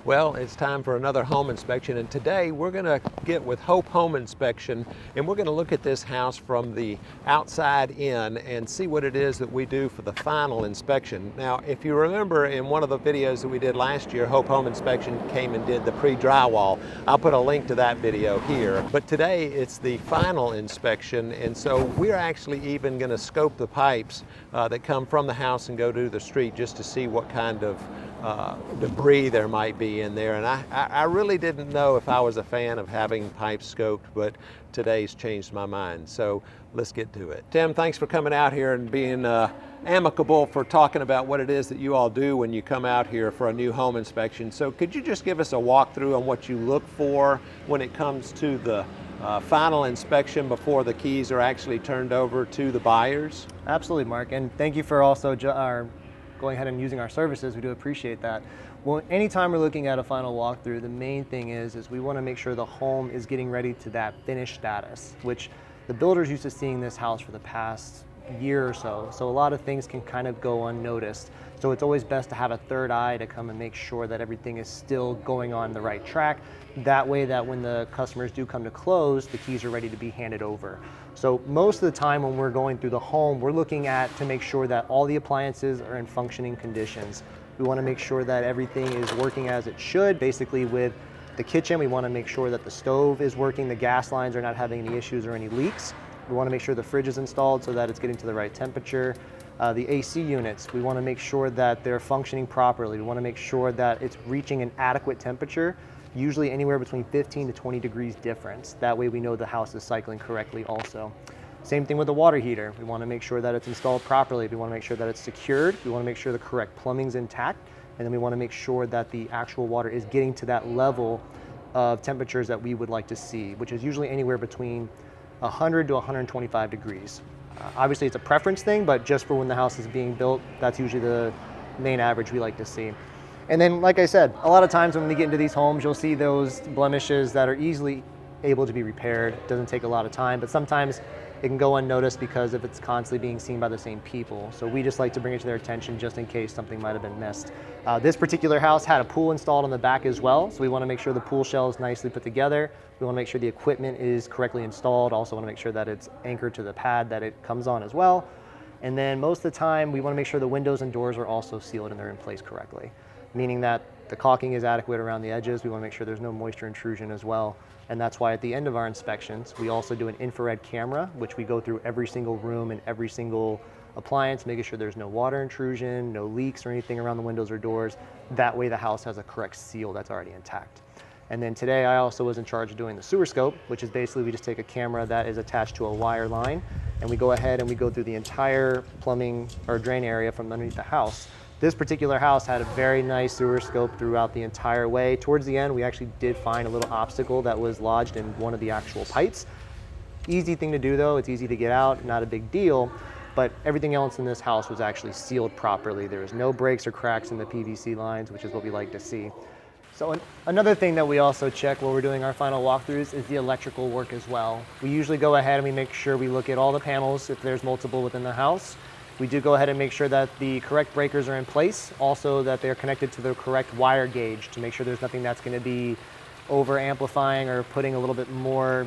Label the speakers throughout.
Speaker 1: Well, it's time for another home inspection, and today we're going to get with Hope Home Inspection, and we're going to look at this house from the outside in and see what it is that we do for the final inspection. Now, if you remember in one of the videos that we did last year, Hope Home Inspection came and did the pre-drywall. I'll put a link to that video here. But today it's the final inspection, and so we're actually even going to scope the pipes that come from the house and go to the street just to see what kind of debris there might be in there. And I really didn't know if I was a fan of having pipes scoped, but today's changed my mind. So let's get to it. Tim, thanks for coming out here and being amicable for talking about what it is that you all do when you come out here for a new home inspection. So could you just give us a walkthrough on what you look for when it comes to the final inspection before the keys are actually turned over to the buyers?
Speaker 2: Absolutely, Mark, and thank you for also going ahead and using our services. We do appreciate that. Well, anytime we're looking at a final walkthrough, the main thing is we want to make sure the home is getting ready to that finished status, which the builder's used to seeing this house for the past year or so. So a lot of things can kind of go unnoticed. So it's always best to have a third eye to come and make sure that everything is still going on the right track. That way that when the customers do come to close, the keys are ready to be handed over. So most of the time when we're going through the home, we're looking at to make sure that all the appliances are in functioning conditions. We want to make sure that everything is working as it should. Basically with the kitchen, we want to make sure that the stove is working, the gas lines are not having any issues or any leaks. We want to make sure the fridge is installed so that it's getting to the right temperature. The AC units, we want to make sure that they're functioning properly. We want to make sure that it's reaching an adequate temperature, usually anywhere between 15 to 20 degrees difference. That way we know the house is cycling correctly also. Same thing with the water heater. We want to make sure that it's installed properly. We want to make sure that it's secured. We want to make sure the correct plumbing's intact. And then we want to make sure that the actual water is getting to that level of temperatures that we would like to see, which is usually anywhere between 100 to 125 degrees. Obviously it's a preference thing, but just for when the house is being built, that's usually the main average we like to see. And then, like I said, a lot of times when we get into these homes, you'll see those blemishes that are easily able to be repaired. It doesn't take a lot of time, but sometimes it can go unnoticed because if it's constantly being seen by the same people. So we just like to bring it to their attention just in case something might have been missed. This particular house had a pool installed on the back as well, so we want to make sure the pool shell is nicely put together. We want to make sure the equipment is correctly installed. Also want to make sure that it's anchored to the pad that it comes on as well. And then most of the time, we want to make sure the windows and doors are also sealed and they're in place correctly, meaning that the caulking is adequate around the edges. We want to make sure there's no moisture intrusion as well. And that's why at the end of our inspections, we also do an infrared camera, which we go through every single room and every single appliance, making sure there's no water intrusion, no leaks or anything around the windows or doors. That way the house has a correct seal that's already intact. And then today I also was in charge of doing the sewer scope, which is basically we just take a camera that is attached to a wire line and we go ahead and we go through the entire plumbing or drain area from underneath the house. This particular house had a very nice sewer scope throughout the entire way. Towards the end, we actually did find a little obstacle that was lodged in one of the actual pipes. Easy thing to do though, it's easy to get out, not a big deal, but everything else in this house was actually sealed properly. There was no breaks or cracks in the PVC lines, which is what we like to see. So another thing that we also check while we're doing our final walkthroughs is the electrical work as well. We usually go ahead and we make sure we look at all the panels if there's multiple within the house. We do go ahead and make sure that the correct breakers are in place, also that they're connected to the correct wire gauge to make sure there's nothing that's going to be over amplifying or putting a little bit more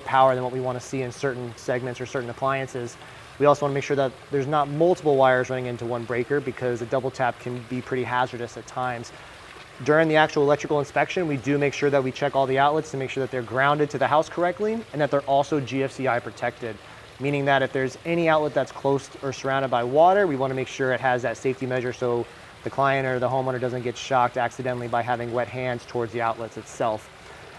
Speaker 2: power than what we want to see in certain segments or certain appliances. We also want to make sure that there's not multiple wires running into one breaker because a double tap can be pretty hazardous at times. During the actual electrical inspection, we do make sure that we check all the outlets to make sure that they're grounded to the house correctly and that they're also GFCI protected, meaning that if there's any outlet that's close or surrounded by water, we want to make sure it has that safety measure so the client or the homeowner doesn't get shocked accidentally by having wet hands towards the outlets itself.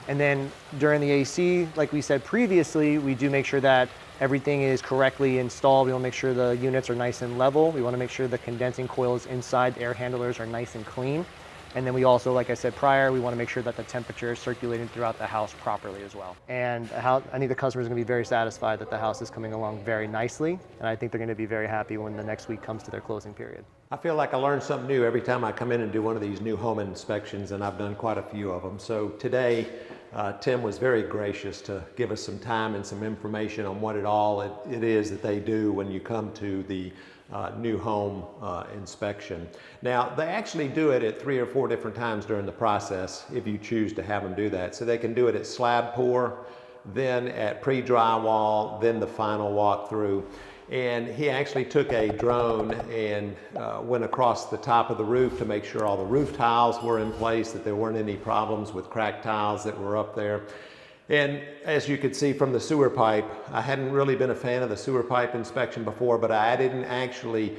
Speaker 2: And then during the AC, like we said previously, we do make sure that everything is correctly installed. We want to make sure the units are nice and level. We want to make sure the condensing coils inside the air handlers are nice and clean. And then we also, like I said prior, we want to make sure that the temperature is circulating throughout the house properly as well. And I think the customer is going to be very satisfied that the house is coming along very nicely. And I think they're going to be very happy when the next week comes to their closing period.
Speaker 1: I feel like I learn something new every time I come in and do one of these new home inspections, and I've done quite a few of them. So today, Tim was very gracious to give us some time and some information on what it is that they do when you come to the new home inspection. Now, they actually do it at 3 or 4 different times during the process if you choose to have them do that. So they can do it at slab pour, then at pre-drywall, then the final walkthrough. And he actually took a drone and went across the top of the roof to make sure all the roof tiles were in place, that there weren't any problems with cracked tiles that were up there. And as you could see from the sewer pipe, I hadn't really been a fan of the sewer pipe inspection before, but I didn't actually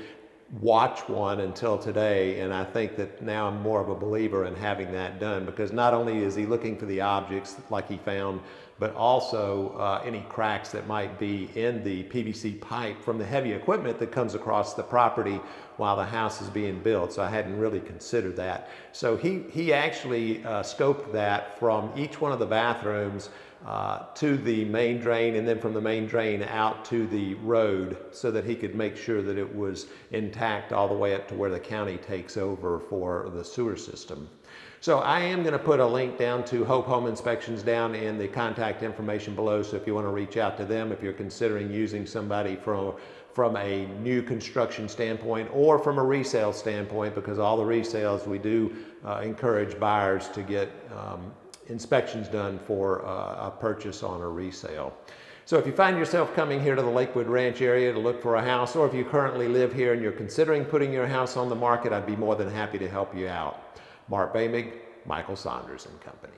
Speaker 1: watch one until today, and I think that now I'm more of a believer in having that done, because not only is he looking for the objects like he found, but also any cracks that might be in the PVC pipe from the heavy equipment that comes across the property while the house is being built. So I hadn't really considered that. So he actually scoped that from each one of the bathrooms to the main drain, and then from the main drain out to the road, so that he could make sure that it was intact all the way up to where the county takes over for the sewer system. So I am going to put a link down to Hope Home Inspections down in the contact information below, so if you want to reach out to them, if you're considering using somebody from a new construction standpoint or from a resale standpoint, because all the resales we do encourage buyers to get inspections done for a purchase on a resale. So if you find yourself coming here to the Lakewood Ranch area to look for a house, or if you currently live here and you're considering putting your house on the market, I'd be more than happy to help you out. Mark Boehmig, Michael Saunders and Company.